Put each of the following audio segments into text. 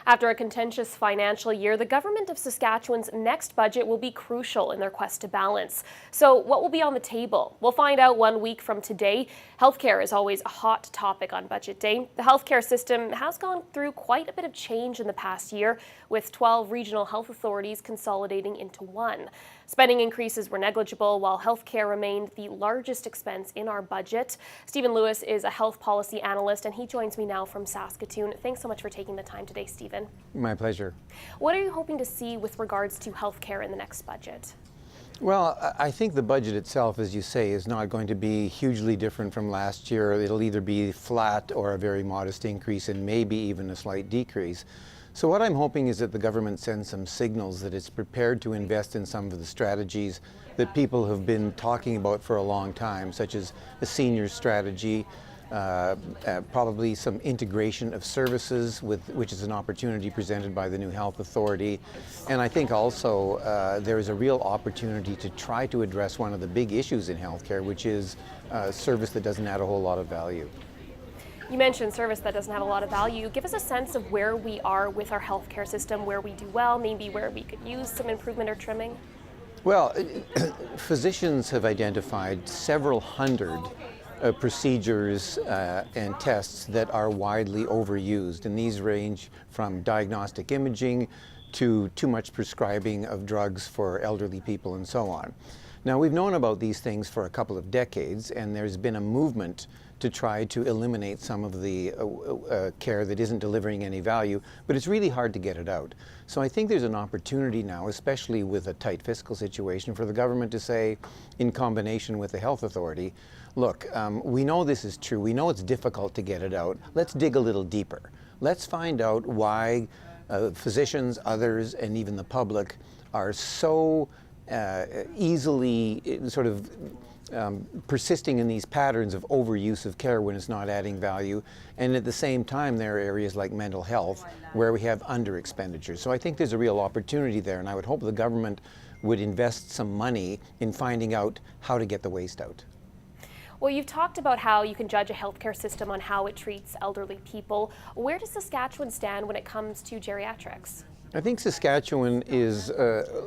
After a contentious financial year, the government of Saskatchewan's next budget will be crucial in their quest to balance. So what will be on the table? We'll find out 1 week from today. Healthcare is always a hot topic on budget day. The healthcare system has gone through quite a bit of change in the past year, with 12 regional health authorities consolidating into one. Spending increases were negligible, while healthcare remained the largest expense in our budget. Stephen Lewis is a health policy analyst, and he joins me now from Saskatoon. Thanks so much for taking the time today, Stephen. My pleasure. What are you hoping to see with regards to healthcare in the next budget? Well, I think the budget itself, as you say, is not going to be hugely different from last year. It'll either be flat or a very modest increase and maybe even a slight decrease. So what I'm hoping is that the government sends some signals that it's prepared to invest in some of the strategies that people have been talking about for a long time, such as a senior strategy, probably some integration of services, which is an opportunity presented by the new health authority. And I think also there is a real opportunity to try to address one of the big issues in healthcare, which is service that doesn't add a whole lot of value. You mentioned service that doesn't have a lot of value. Give us a sense of where we are with our healthcare system, where we do well, maybe where we could use some improvement or trimming. Well, physicians have identified several hundred procedures and tests that are widely overused, and these range from diagnostic imaging to too much prescribing of drugs for elderly people and so on. Now, we've known about these things for a couple of decades, and there's been a movement to try to eliminate some of the care that isn't delivering any value, but it's really hard to get it out. So I think there's an opportunity now, especially with a tight fiscal situation, for the government to say, in combination with the health authority, look, we know this is true, we know it's difficult to get it out, let's dig a little deeper. Let's find out why physicians, others, and even the public are so easily sort of persisting in these patterns of overuse of care when it's not adding value. And at the same time, there are areas like mental health where we have under expenditures. So I think there's a real opportunity there, and I would hope the government would invest some money in finding out how to get the waste out. Well, you've talked about how you can judge a healthcare system on how it treats elderly people. Where does Saskatchewan stand when it comes to geriatrics? I think Saskatchewan is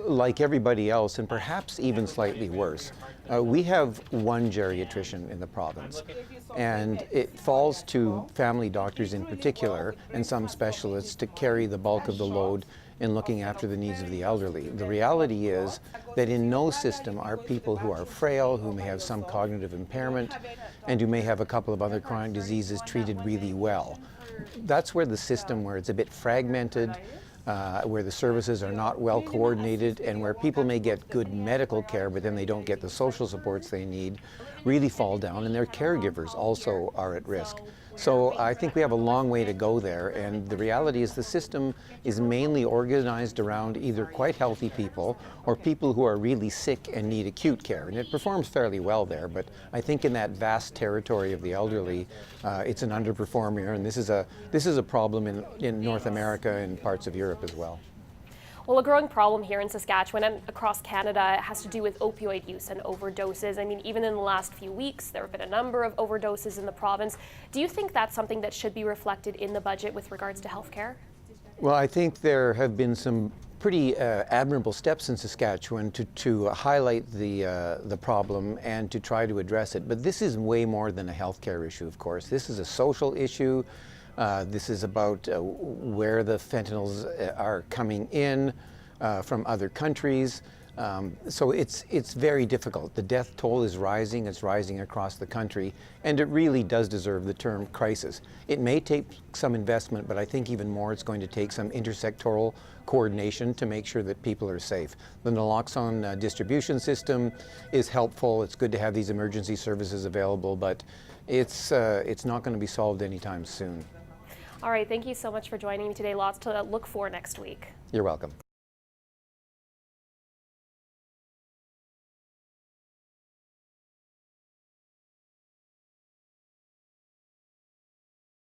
like everybody else, and perhaps even slightly worse. We have one geriatrician in the province, and it falls to family doctors in particular and some specialists to carry the bulk of the load in looking after the needs of the elderly. The reality is that in no system are people who are frail, who may have some cognitive impairment, and who may have a couple of other chronic diseases treated really well. That's where the system, where it's a bit fragmented, where the services are not well coordinated, and where people may get good medical care but then they don't get the social supports they need, really fall down, and their caregivers also are at risk. So I think we have a long way to go there, and the reality is the system is mainly organized around either quite healthy people or people who are really sick and need acute care, and it performs fairly well there, but I think in that vast territory of the elderly, it's an underperformer, and this is a problem in North America and parts of Europe as well. Well, a growing problem here in Saskatchewan and across Canada has to do with opioid use and overdoses. I mean, even in the last few weeks, there have been a number of overdoses in the province. Do you think that's something that should be reflected in the budget with regards to healthcare? Well, I think there have been some pretty admirable steps in Saskatchewan to highlight the problem and to try to address it. But this is way more than a healthcare issue, of course. This is a social issue. This is about where the fentanyls are coming in from other countries. So it's very difficult. The death toll is rising. It's rising across the country, and it really does deserve the term crisis. It may take some investment, but I think even more it's going to take some intersectoral coordination to make sure that people are safe. The naloxone distribution system is helpful. It's good to have these emergency services available, but it's not going to be solved anytime soon. All right, thank you so much for joining me today. Lots to look for next week. You're welcome.